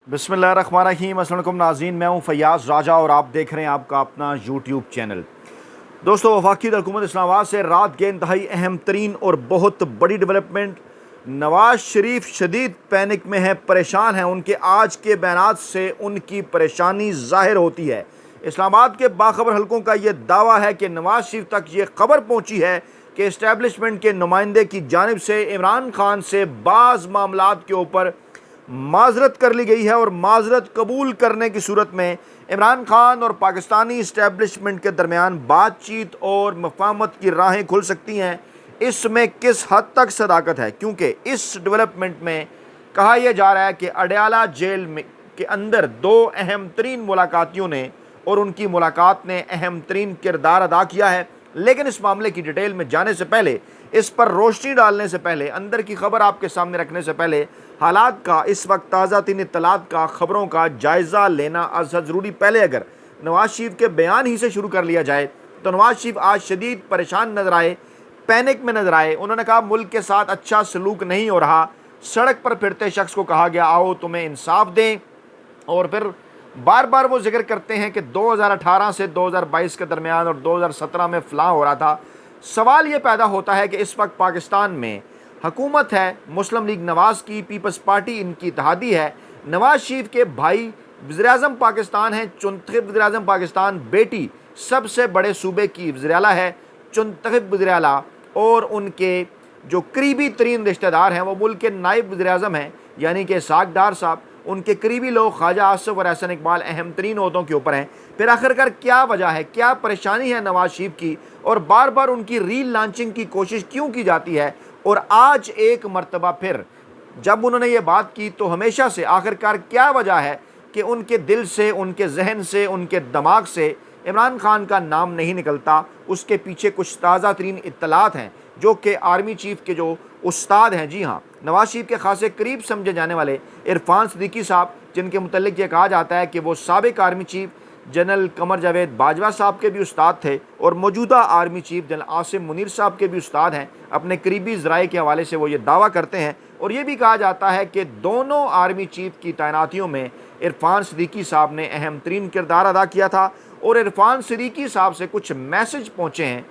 बिस्मिल्लाहिर्रहमानिर्रहीम। अस्सलाम वालेकुम नाज़रीन, मैं हूँ फ़याज़ राजा और आप देख रहे हैं आपका अपना यूट्यूब चैनल। दोस्तों, वफाकी हुकूमत इस्लामाबाद से रात के इंतहाई अहम तरीन और बहुत बड़ी डेवलपमेंट। नवाज शरीफ शदीद पैनिक में है, परेशान हैं। उनके आज के बयानात से उनकी परेशानी ज़ाहिर होती है। इस्लामाबाद के बाखबर हलकों का ये दावा है कि नवाज शरीफ तक ये खबर पहुँची है कि इस्टेबलिशमेंट के नुमाइंदे की जानिब से इमरान खान से बाज़ मामलात के ऊपर माजरत कर ली गई है और माजरत कबूल करने की सूरत में इमरान खान और पाकिस्तानी इस्टेबलिशमेंट के दरमियान बातचीत और मफाहमत की राहें खुल सकती हैं। इसमें किस हद तक सदाकत है, क्योंकि इस डेवलपमेंट में कहा यह जा रहा है कि अडयाला जेल में के अंदर दो अहम तरीन मुलाकातियों ने और उनकी मुलाकात ने अहम तरीन किरदार अदा किया है। लेकिन इस मामले की डिटेल में जाने से पहले, इस पर रोशनी डालने से पहले, अंदर की खबर आपके सामने रखने से पहले हालात का, इस वक्त ताज़ा तीन इत्तलात का, खबरों का जायज़ा लेना अज़हद ज़रूरी। पहले अगर नवाज शरीफ के बयान ही से शुरू कर लिया जाए तो नवाज शरीफ आज शदीद परेशान नजर आए, पैनिक में नजर आए। उन्होंने कहा मुल्क के साथ अच्छा सलूक नहीं हो रहा। सड़क पर फिरते शख्स को कहा गया आओ तुम्हें इंसाफ दें, और फिर बार बार वो जिक्र करते हैं कि 2018 से 2022 के दरमियान और 2017 में फ़लाँ हो रहा था। सवाल ये पैदा होता है कि इस वक्त पाकिस्तान में हुकूमत है मुस्लिम लीग नवाज़ की, पीपल्स पार्टी इनकी इत्तेहादी है। नवाज शरीफ के भाई वज़ीर-ए-आज़म पाकिस्तान हैं, चुनतखब वज़ीर-ए-आज़म पाकिस्तान, बेटी सबसे बड़े सूबे की वज़ीर-ए-आला है, चुनतखब वज़ीर-ए-आला, और उनके जो करीबी तरीन रिश्तेदार हैं वो मुल्क के नायब वज़ीर-ए-आज़म हैं, यानी कि इसहाक डार साहब। उनके करीबी लोग ख्वाजा आसिफ और एहसन इकबाल अहम तरीन ओहदों के ऊपर हैं। फिर आखिरकार क्या वजह है, क्या परेशानी है नवाज शरीफ की, और बार बार उनकी रील लॉन्चिंग की कोशिश क्यों की जाती है। और आज एक मर्तबा फिर जब उन्होंने ये बात की तो हमेशा से आखिरकार क्या वजह है कि उनके दिल से, उनके जहन से, उनके दिमाग से इमरान खान का नाम नहीं निकलता। उसके पीछे कुछ ताज़ा तरीन इत्तलात हैं जो कि आर्मी चीफ के जो उस्ताद हैं, जी हाँ, नवाज शरीफ के खासे करीब समझे जाने वाले इरफान सिद्दीकी साहब, जिनके मुतल्लिक ये कहा जाता है कि वो साबिक army chief general Qamar Javed Bajwa साहब के भी उस्ताद थे और मौजूदा army chief general Asim Munir साहब के भी उस्ताद हैं। अपने करीबी ज़राए के हवाले से वो ये दावा करते हैं। और ये भी कहा जाता है कि दोनों आर्मी चीफ की तैनातियों में इरफान सिद्दीकी साहब ने अहम तरीन किरदार अदा किया था। और इरफान सिद्दीकी साहब से कुछ मैसेज पहुँचे हैं,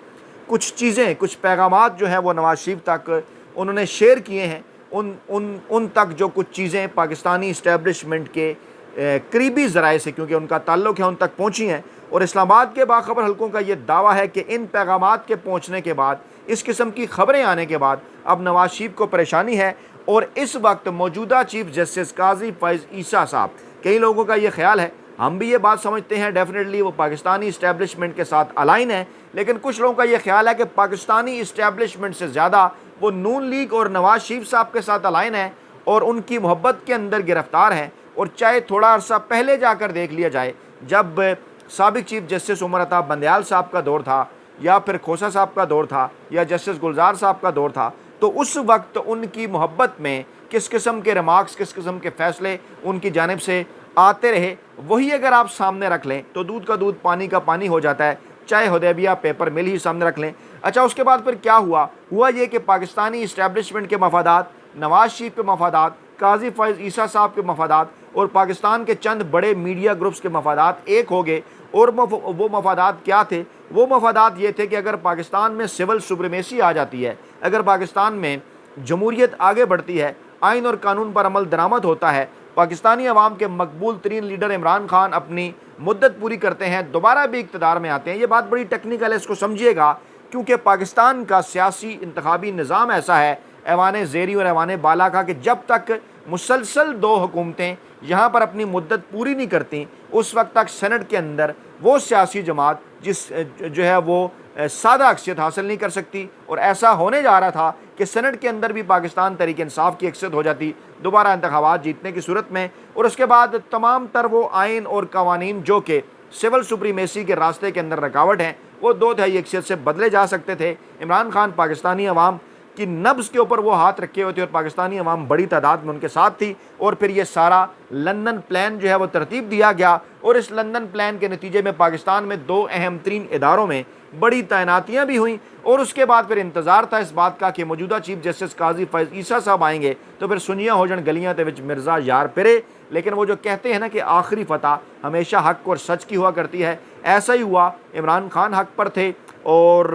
कुछ चीज़ें, कुछ पैगामात जो हैं वो नवाज शरीफ तक उन्होंने शेयर किए हैं। उन तक जो कुछ चीज़ें पाकिस्तानी इस्टेब्लिशमेंट के करीबी ज़राए से, क्योंकि उनका ताल्लुक़ है, उन तक पहुँची हैं। और इस्लामाबाद के बाखबर हलकों का ये दावा है कि इन पैगामात के पहुँचने के बाद, इस किस्म की खबरें आने के बाद अब नवाज शरीफ को परेशानी है। और इस वक्त मौजूदा चीफ जस्टिस काजी फैज़ ईसा साहब, कई लोगों का ये ख्याल है, हम भी ये बात समझते हैं, डेफिनेटली वो पाकिस्तानी इस्टेब्लिशमेंट के साथ अलाइन है, लेकिन कुछ लोगों का ये ख्याल है कि पाकिस्तानी इस्टेब्लिशमेंट से ज़्यादा वो नून लीग और नवाज शरीफ साहब के साथ अलाइन है और उनकी मोहब्बत के अंदर गिरफ्तार हैं। और चाहे थोड़ा अर्सा पहले जाकर देख लिया जाए, जब साबिक चीफ जस्टिस उमर अता बंदयाल साहब का दौर था, या फिर खोसा साहब का दौर था, या जस्टिस गुलजार साहब का दौर था, तो उस वक्त उनकी मोहब्बत में किस किस्म के रिमार्क्स, किस किस्म के फ़ैसले उनकी जानिब से आते रहे, वही अगर आप सामने रख लें तो दूध का दूध, पानी का पानी हो जाता है। चाहे हुदैबिया पेपर मिल ही सामने रख लें। अच्छा, उसके बाद फिर क्या हुआ ये कि पाकिस्तानी इस्टेब्लिशमेंट के मफादात, नवाज शरीफ के मफादात, काजी फैज़ ईसा साहब के मफादात और पाकिस्तान के चंद बड़े मीडिया ग्रुप्स के मफादात एक हो गए। और वो मफादात क्या थे? वो मफादात ये थे कि अगर पाकिस्तान में सिविल सुप्रीमेसी आ जाती है, अगर पाकिस्तान में जमहूरियत आगे बढ़ती है, आइन और कानून पर अमल दरामद होता है, पाकिस्तानी अवाम के मकबूल तरीन लीडर इमरान खान अपनी मुद्दत पूरी करते हैं, दोबारा भी इक़्तिदार में आते हैं। ये बात बड़ी टेक्निकल है, इसको समझिएगा, क्योंकि पाकिस्तान का सियासी इंतखाबी निज़ाम ऐसा है, ऐवान ज़ेरी और ऐवान बाला का, कि जब तक मुसलसल दो हुकूमतें यहाँ पर अपनी मुद्दत पूरी नहीं करती, उस वक्त तक सेनेट के अंदर वो सियासी जमात जो है वो सादा अक्सियत हासिल नहीं कर सकती। और ऐसा होने जा रहा था कि सेनेट के अंदर भी पाकिस्तान तहरीक इंसाफ की अक्सियत हो जाती दोबारा इंतखाबात जीतने की सूरत में। और उसके बाद तमाम तर वो आइन और कवानीन जो कि सिविल सुप्रीमेसी के रास्ते के अंदर रुकावट हैं, वो 2/3 अक्सियत से बदले जा सकते थे। इमरान खान पाकिस्तानी अवाम की नब्ज़ के ऊपर वो हाथ रखे हुए थे और पाकिस्तानी अवाम बड़ी तादाद में उनके साथ थी। और फिर ये सारा लंदन प्लान जो है वो तरतीब दिया गया और इस लंदन प्लान के नतीजे में पाकिस्तान में 2 अहम तरीन इदारों में बड़ी तैनातियाँ भी हुई और उसके बाद फिर इंतज़ार था इस बात का कि मौजूदा चीफ जस्टिस काजी फैज़ ईसा साहब आएंगे तो फिर सुनियाँ हो जान गलियाँ ते विच मिर्ज़ा यार फिरे। लेकिन वो जो कहते हैं ना कि आखिरी फतह हमेशा हक और सच की हुआ करती है, ऐसा ही हुआ। इमरान खान हक पर थे और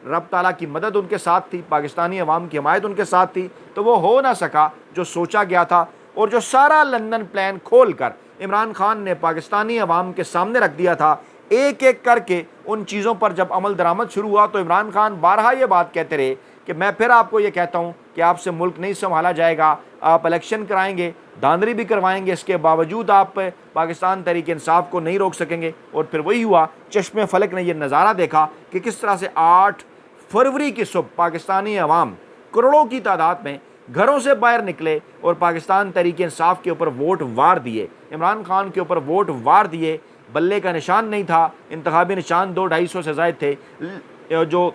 रब ताला की मदद उनके साथ थी, पाकिस्तानी अवाम की हमायत उनके साथ थी, तो वो हो ना सका जो सोचा गया था। और जो सारा लंदन प्लान खोल कर इमरान खान ने पाकिस्तानी अवाम के सामने रख दिया था, एक एक करके उन चीज़ों पर जब अमल दरामद शुरू हुआ तो इमरान खान बारहा ये बात कहते रहे कि मैं फिर आपको ये कहता हूँ कि आपसे मुल्क नहीं संभाला जाएगा, आप इलेक्शन कराएंगे, धांधली भी करवाएंगे, इसके बावजूद आप पाकिस्तान तहरीक इंसाफ को नहीं रोक सकेंगे। और फिर वही हुआ, चश्मे फलक ने यह नज़ारा देखा कि किस तरह से 8 फरवरी की सुबह पाकिस्तानी अवाम करोड़ों की तादाद में घरों से बाहर निकले और पाकिस्तान तहरीक इंसाफ के ऊपर वोट वार दिए, इमरान खान के ऊपर वोट वार दिए। बल्ले का निशान नहीं था, इंतखाबी निशान 200-250 से ज़ायद थे, जो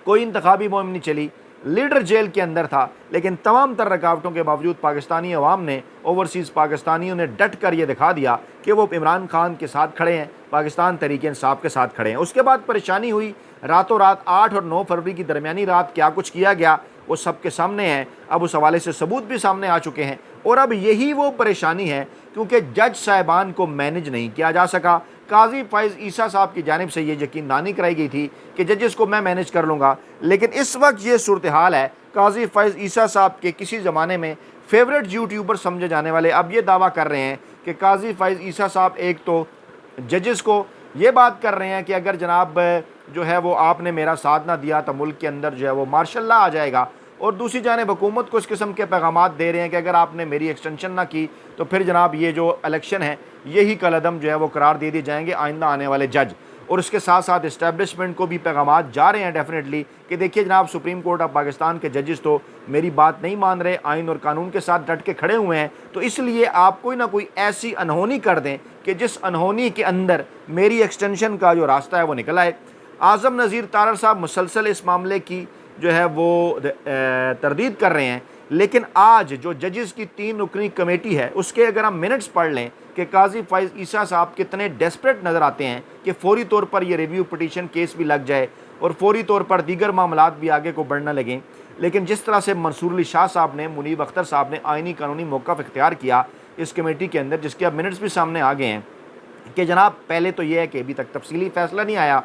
कोई इंतखाबी मुहिम नहीं चली, लीडर जेल के अंदर था। लेकिन तमाम तर रुकावटों के बावजूद पाकिस्तानी अवाम ने, ओवरसीज़ पाकिस्तानियों ने डट कर यह दिखा दिया कि वो इमरान खान के साथ खड़े हैं, पाकिस्तान तहरीक इंसाफ के साथ खड़े हैं। उसके बाद परेशानी हुई, रातों रात 8 और 9 फरवरी की दरमियानी रात क्या कुछ किया गया वो सबके सामने है। अब उस हवाले से सबूत भी सामने आ चुके हैं और अब यही वो परेशानी है क्योंकि जज साहिबान को मैनेज नहीं किया जा सका। काजी फैज़ ईसा साहब की जानिब से ये यकीनदानी कराई गई थी कि जजेस को मैं मैनेज कर लूँगा, लेकिन इस वक्त ये सूरत हाल है, काजी फैज़ ईसा साहब के किसी ज़माने में फेवरेट यूट्यूबर समझे जाने वाले अब ये दावा कर रहे हैं कि काजी फैज़ ईसा साहब एक तो जजेस को ये बात कर रहे हैं कि अगर जनाब जो है वो आपने मेरा साथ ना दिया तो मुल्क के अंदर जो है वो मार्शल लॉ आ जाएगा, और दूसरी जानिब हुकूमत को इस किस्म के पैगामात दे रहे हैं कि अगर आपने मेरी एक्सटेंशन ना की तो फिर जनाब ये जो इलेक्शन है यही कलअदम जो है वो करार दे दिए जाएंगे आइंदा आने वाले जज। और उसके साथ साथ इस्टेब्लिशमेंट को भी पैगामात जा रहे हैं डेफिनेटली कि देखिए जनाब सुप्रीम कोर्ट ऑफ पाकिस्तान के जजेस तो मेरी बात नहीं मान रहे, आइन और कानून के साथ डट के खड़े हुए हैं, तो इसलिए आप कोई ना कोई ऐसी अनहोनी कर दें कि जिस अनहोनी के अंदर मेरी एक्सटेंशन का जो रास्ता है वो निकल आए। आज़म नज़ीर तारड़ साहब मुसलसल इस मामले की जो है वो तरदीद कर रहे हैं, लेकिन आज जो जजेस की 3 रुकनी कमेटी है उसके अगर हम मिनट्स पढ़ लें कि काजी फैज़ ईसा साहब कितने डेस्परेट नज़र आते हैं कि फौरी तौर पर ये रिव्यू पिटीशन केस भी लग जाए और फौरी तौर पर दीगर मामलात भी आगे को बढ़ना लगें। लेकिन जिस तरह से मंसूर अली शाह साहब ने, मुनीब अख्तर साहब ने आइनी कानूनी मौक़िफ़ इख्तियार किया इस कमेटी के अंदर, जिसके अब मिनट्स भी सामने आ गए हैं कि जनाब पहले तो ये है कि अभी तक तफसीली फ़ैसला नहीं आया,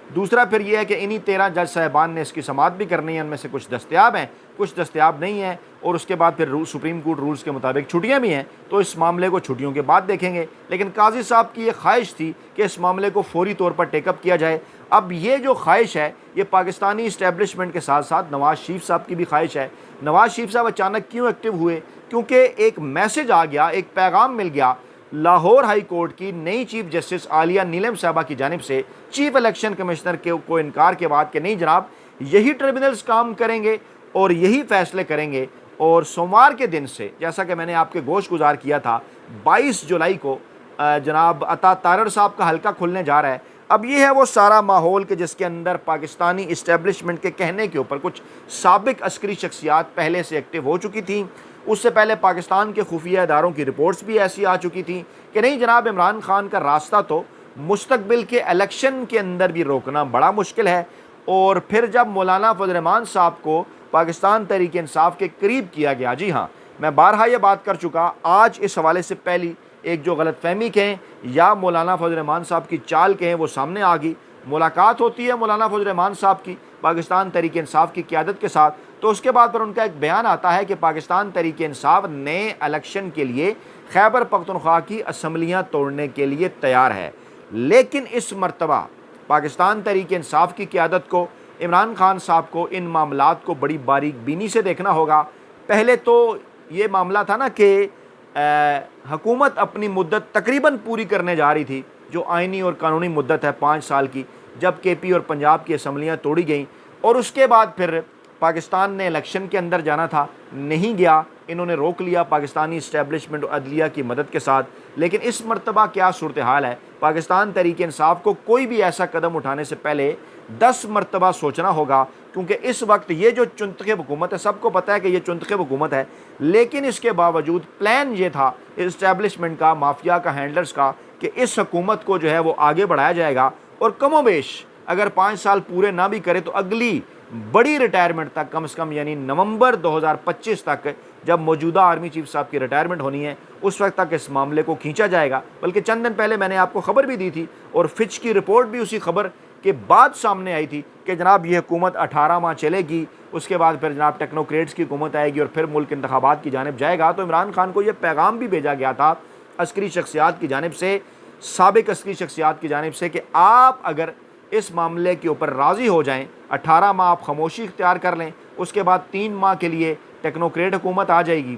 दूसरा फिर यह है कि इन्हीं 13 जज साहिबान ने इसकी समाअत भी करनी है, उनमें से कुछ दस्तयाब हैं, कुछ दस्तयाब नहीं हैं, और उसके बाद फिर सुप्रीम कोर्ट रूल्स के मुताबिक छुट्टियां भी हैं, तो इस मामले को छुट्टियों के बाद देखेंगे। लेकिन काजी साहब की ये ख्वाहिश थी कि इस मामले को फौरी तौर पर टेकअप किया जाए। अब ये जो ख्वाहिश है ये पाकिस्तानी इस्टेब्लिशमेंट के साथ साथ नवाज़ शरीफ साहब की भी ख्वाहिश है। नवाज़ शरीफ साहब अचानक क्यों एक्टिव हुए? क्योंकि एक मैसेज आ गया, एक पैगाम मिल गया लाहौर हाई कोर्ट की नई चीफ जस्टिस आलिया नीलम साहबा की जानिब से चीफ इलेक्शन कमिश्नर के को इनकार के बाद कि नहीं जनाब यही ट्रिब्यूनल्स काम करेंगे और यही फैसले करेंगे। और सोमवार के दिन से, जैसा कि मैंने आपके गोश गुजार किया था, 22 जुलाई को जनाब अता तारड़ साहब का हल्का खुलने जा रहा है। अब ये है वो सारा माहौल कि जिसके अंदर पाकिस्तानी इस्टेब्लिशमेंट के कहने के ऊपर कुछ साबिक अस्करी शख्सियात पहले से एक्टिव हो चुकी थी। उससे पहले पाकिस्तान के खुफिया इदारों की रिपोर्ट्स भी ऐसी आ चुकी थी कि नहीं जनाब इमरान खान का रास्ता तो मुस्तकबिल के इलेक्शन के अंदर भी रोकना बड़ा मुश्किल है। और फिर जब मौलाना फजल रहमान साहब को पाकिस्तान तहरीक इंसाफ के करीब किया गया, जी हाँ मैं बारहा ये बात कर चुका, आज इस हवाले से पहली एक जो गलतफहमी कहें या मौलाना फजल रहमान साहब की चाल कहें वो सामने आ गई। मुलाकात होती है मौलाना फजल रहमान साहब की पाकिस्तान तहरीक इंसाफ की क़यादत के साथ, तो उसके बाद पर उनका एक बयान आता है कि पाकिस्तान तहरीक इंसाफ नए इलेक्शन के लिए खैबर पख्तूनख्वा की असम्बलियाँ तोड़ने के लिए तैयार है। लेकिन इस मरतबा पाकिस्तान तहरीक इंसाफ की क़यादत को, इमरान खान साहब को इन मामलात को बड़ी बारीक बीनी से देखना होगा। पहले तो ये मामला था ना कि हुकूमत अपनी मुद्दत तकरीबन पूरी करने जा रही थी, जो आइनी और कानूनी मुद्दत है 5 साल की, जब केपी और पंजाब की असम्बलियाँ तोड़ी गईं और उसके बाद फिर पाकिस्तान ने इलेक्शन के अंदर जाना था, नहीं गया, इन्होंने रोक लिया पाकिस्तानी इस्टेब्लिशमेंट और अदलिया की मदद के साथ। लेकिन इस मरतबा क्या सूरत हाल है, पाकिस्तान तहरीक इंसाफ को कोई भी ऐसा कदम उठाने से पहले 10 मरतबा सोचना होगा, क्योंकि इस वक्त ये जो चुंतखब हुकूमत है, सबको पता है कि ये चुंतखब हुकूमत है, लेकिन इसके बावजूद प्लान ये था इस्टेब्लिशमेंट का, माफिया का, हैंडलर्स का कि इस हुकूमत को जो है वो आगे बढ़ाया जाएगा और कमोबेश अगर 5 साल पूरे ना भी करे तो अगली बड़ी रिटायरमेंट तक कम से कम यानी नवंबर 2025 तक जब मौजूदा आर्मी चीफ साहब की रिटायरमेंट होनी है उस वक्त तक इस मामले को खींचा जाएगा। बल्कि चंद दिन पहले मैंने आपको खबर भी दी थी और फिच की रिपोर्ट भी उसी खबर के बाद सामने आई थी कि जनाब ये हुकूमत 18 माह चलेगी, उसके बाद फिर जनाब टेक्नोक्रेट्स की हुकूमत आएगी और फिर मुल्क इंतखाबात की जानिब जाएगा। तो इमरान खान को यह पैगाम भी भेजा गया था अस्करी शख्सियात की जानिब से, साबिक अस्करी शख्सियात की जानिब से, कि आप अगर इस मामले के ऊपर राज़ी हो जाएं, 18 माह आप खामोशी इख्तियार कर लें, उसके बाद 3 माह के लिए टेक्नोक्रेट हुकूमत आ जाएगी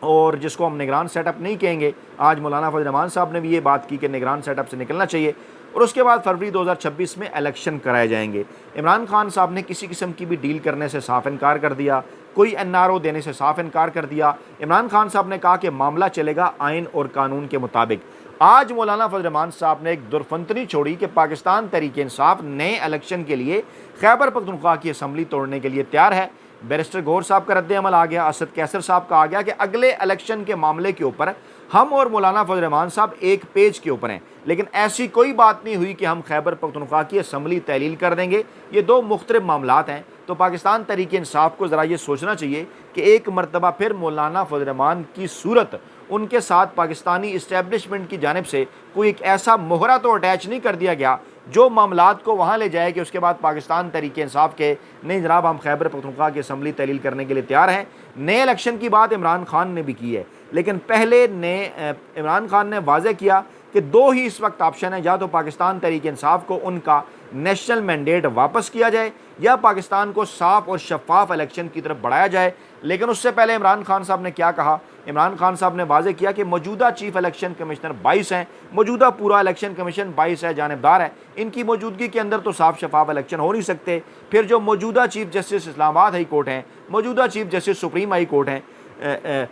और जिसको हम निगरान सेटअप नहीं कहेंगे। आज मौलाना फजल रहमान साहब ने भी ये बात की कि निगरान सेटअप से निकलना चाहिए और उसके बाद फरवरी 2026 में इलेक्शन कराए जाएंगे। इमरान खान साहब ने किसी किस्म की भी डील करने से साफ इनकार कर दिया, कोई NRO देने से साफ इनकार कर दिया। इमरान खान साहब ने कहा कि मामला चलेगा आइन और कानून के मुताबिक। आज मौलाना फजल रहमान साहब ने एक दुर्फंतनी छोड़ी कि पाकिस्तान तहरीक इंसाफ नए इलेक्शन के लिए खैबर पख्तूनख्वा की असम्बली तोड़ने के लिए तैयार है। बैरिस्टर गौहर साहब का रद्द-ए-अमल आ गया, असद कैसर साहब का आ गया कि अगले इलेक्शन के मामले के ऊपर हम और मौलाना फजल रहमान साहब एक पेज के ऊपर हैं। लेकिन ऐसी कोई बात नहीं हुई कि हम खैबर पख्तूनख्वा की असम्बली तहलील कर देंगे। ये दो मुख्तलिफ मामलात हैं। तो पाकिस्तान तहरीक इंसाफ को ज़रा ये सोचना चाहिए कि एक मरतबा फिर मौलाना फजल रहमान की सूरत उनके साथ पाकिस्तानी इस्टेब्लिशमेंट की जानिब से कोई एक ऐसा मोहरा तो अटैच नहीं कर दिया गया जो मामलात को वहाँ ले जाए कि उसके बाद पाकिस्तान तहरीक इंसाफ के नहीं जनाब हम खैबर पख्तूनख्वा की असम्बली तहलील करने के लिए तैयार हैं। नए इलेक्शन की बात इमरान खान ने भी की है, लेकिन पहले इमरान खान ने वाज़ेह किया कि दो ही इस वक्त ऑप्शन है, या तो पाकिस्तान तहरीक इंसाफ को उनका नेशनल मैंडेट वापस किया जाए या पाकिस्तान को साफ और शफाफ इलेक्शन की तरफ बढ़ाया जाए। लेकिन उससे पहले इमरान खान साहब ने क्या कहा? इमरान खान साहब ने वाज़ेह किया कि मौजूदा चीफ इलेक्शन कमिश्नर 22 हैं, मौजूदा पूरा इलेक्शन कमीशन 22 है, जानिबदार है, इनकी मौजूदगी के अंदर तो साफ शफाफ इलेक्शन हो नहीं सकते। फिर जो मौजूदा chief justice Islamabad high court हैं, मौजूदा chief justice supreme high court हैं,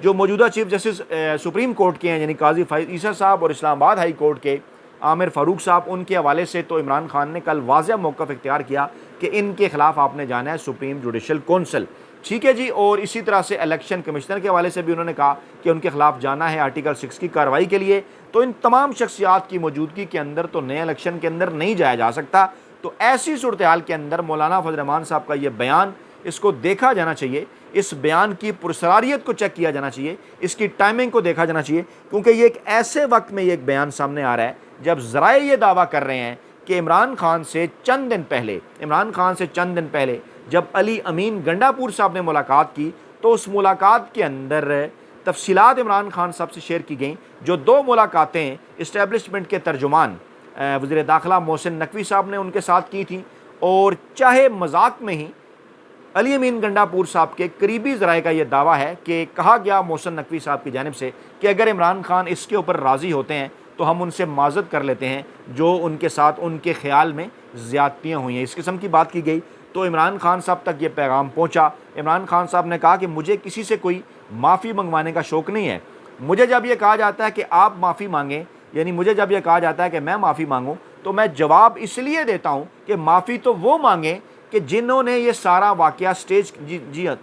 जो मौजूदा चीफ जस्टिस सुप्रीम कोर्ट के हैं यानी काजी फैज़ ईसा साहब और इस्लामाबाद हाई कोर्ट के आमिर फ़ारूक साहब, उनके हवाले से तो इमरान खान ने कल वाज़ेह मौक़िफ़ इख्तियार किया कि इनके ख़िलाफ़ आपने जाना है सुप्रीम जुडिशल कौंसिल। ठीक है जी। और इसी तरह से इलेक्शन कमिश्नर के हवाले से भी उन्होंने कहा कि उनके खिलाफ जाना है आर्टिकल 6 की कार्रवाई के लिए। तो इन तमाम शख्सियात की मौजूदगी के अंदर तो नए इलेक्शन के अंदर नहीं जाया जा सकता। तो ऐसी सूरत हाल के अंदर मौलाना फजल रहमान साहब का ये बयान, इसको देखा जाना चाहिए, इस बयान की पुरसरारियत को चेक किया जाना चाहिए, इसकी टाइमिंग को देखा जाना चाहिए, क्योंकि ये एक ऐसे वक्त में ये एक बयान सामने आ रहा है जब ज़राए ये दावा कर रहे हैं कि इमरान खान से चंद दिन पहले जब अली अमीन गंडापुर साहब ने मुलाकात की तो उस मुलाकात के अंदर तफसीलात इमरान खान साहब से शेयर की गई। जो दो मुलाकातें इस्टेब्लिशमेंट के तर्जुमान वज़ीर दाखिला मोहसिन नकवी साहब ने उनके साथ की थी, और चाहे मजाक में ही अली अमीन गंडापुर साहब के करीबी ज़राए का यह दावा है कि कहा गया मोहसिन नकवी साहब की जानिब से कि अगर इमरान खान इसके ऊपर राज़ी होते हैं तो हम उनसे माज़रत कर लेते हैं जो उनके साथ उनके ख्याल में ज़्यादतियाँ हुई हैं। इस किस्म की बात की गई तो इमरान खान साहब तक ये पैगाम पहुंचा। इमरान खान साहब ने कहा कि मुझे किसी से कोई माफ़ी मंगवाने का शौक़ नहीं है। मुझे जब ये कहा जाता है कि आप माफ़ी मांगें, यानी मुझे जब ये कहा जाता है कि मैं माफ़ी मांगूं, तो मैं जवाब इसलिए देता हूं कि माफ़ी तो वो मांगें कि जिन्होंने ये सारा वाक़या स्टेज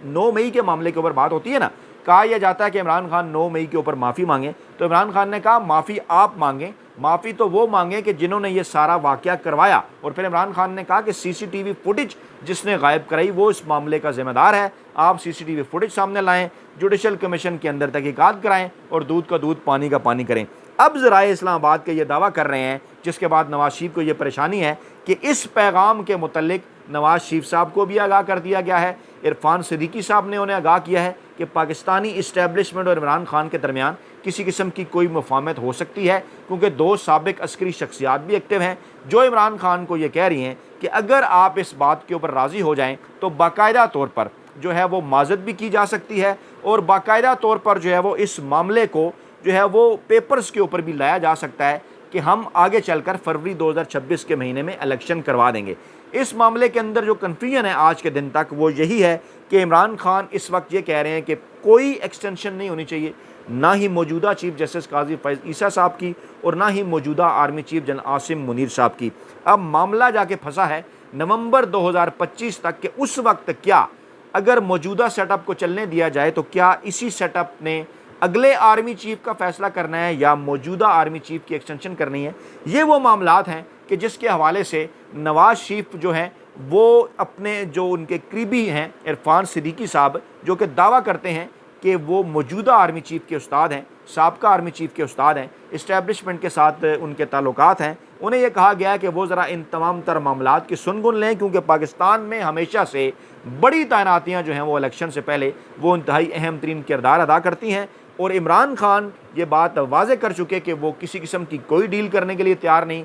9 मई के मामले के ऊपर बात होती है ना, कहा यह जाता है कि इमरान खान 9 मई के ऊपर माफ़ी मांगे। तो इमरान खान ने कहा माफ़ी आप मांगें, माफ़ी तो वो मांगे कि जिन्होंने ये सारा वाक़या करवाया। और फिर इमरान खान ने कहा कि CCTV फुटेज जिसने गायब कराई वो इस मामले का ज़िम्मेदार है। आप CCTV फुटेज सामने लाएं, जुडिशल कमीशन के अंदर तहकीकात कराएं और दूध का दूध पानी का पानी करें। अब ज़राए इस्लामाबाद के ये दावा कर रहे हैं, जिसके बाद नवाज शरीफ को ये परेशानी है कि इस पैगाम के मुतल्लिक नवाज शरीफ साहब को भी आगाह कर दिया गया है। इरफान सिद्दीकी साहब ने उन्हें आगाह किया है कि पाकिस्तानी इस्टेब्लिशमेंट और इमरान खान के दरमियान किसी किस्म की कोई मुफाहमत हो सकती है, क्योंकि दो साबिक अस्करी शख्सियात भी एक्टिव हैं जो इमरान खान को ये कह रही हैं कि अगर आप इस बात के ऊपर राज़ी हो जाएं तो बाकायदा तौर पर जो है वो माज़रत भी की जा सकती है और बाकायदा तौर पर जो है वो इस मामले को जो है वो पेपर्स के ऊपर भी लाया जा सकता है कि हम आगे चलकर फरवरी 2026 के महीने में इलेक्शन करवा देंगे। इस मामले के अंदर जो कन्फ्यूजन है आज के दिन तक वो यही है कि इमरान खान इस वक्त ये कह रहे हैं कि कोई एक्सटेंशन नहीं होनी चाहिए, ना ही मौजूदा चीफ जस्टिस काजी फैज़ ईसा साहब की और ना ही मौजूदा army chief general Asim Munir साहब की। अब मामला जाके फंसा है नवंबर 2025 तक के उस वक्त क्या अगर मौजूदा सेटअप को चलने दिया जाए तो क्या इसी सेटअप ने अगले आर्मी चीफ का फैसला करना है या मौजूदा आर्मी चीफ की एक्सटेंशन करनी है, ये वो मामलात हैं कि जिसके हवाले से नवाज शरीफ जो हैं वो अपने जो उनके करीबी हैं इरफान सिद्दीकी साहब, जो कि दावा करते हैं कि वो मौजूदा आर्मी चीफ के उस्ताद हैं, साबका आर्मी चीफ के उस्ताद हैं, इस्टेब्लिशमेंट के साथ उनके ताल्लुकात हैं, उन्हें यह कहा गया है कि वो ज़रा इन तमाम तर मामलात की सुनगुन लें, क्योंकि पाकिस्तान में हमेशा से बड़ी तैनातियाँ जो हैं वो इलेक्शन से पहले वो इंतहाई अहम तरीन किरदार अदा करती हैं। और इमरान खान ये बात वाज़े कर चुके कि वो किसी किस्म की कोई डील करने के लिए तैयार नहीं,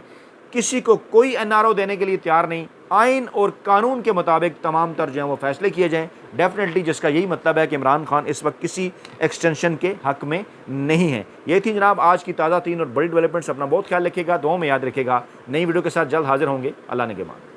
किसी को कोई एनआरओ देने के लिए तैयार नहीं। आइन और कानून के मुताबिक तमाम तर जो हैं वो फैसले किए जाएँ डेफिनेटली, जिसका यही मतलब है कि इमरान खान इस वक्त किसी एक्सटेंशन के हक़ में नहीं है। ये थी जनाब आज की ताज़ा तीन और बड़ी डेवलपमेंट्स। अपना बहुत ख्याल रखिएगा, दुआओं में याद रखिएगा। नई वीडियो के साथ जल्द हाजिर होंगे। अल्लाह ने के बाद।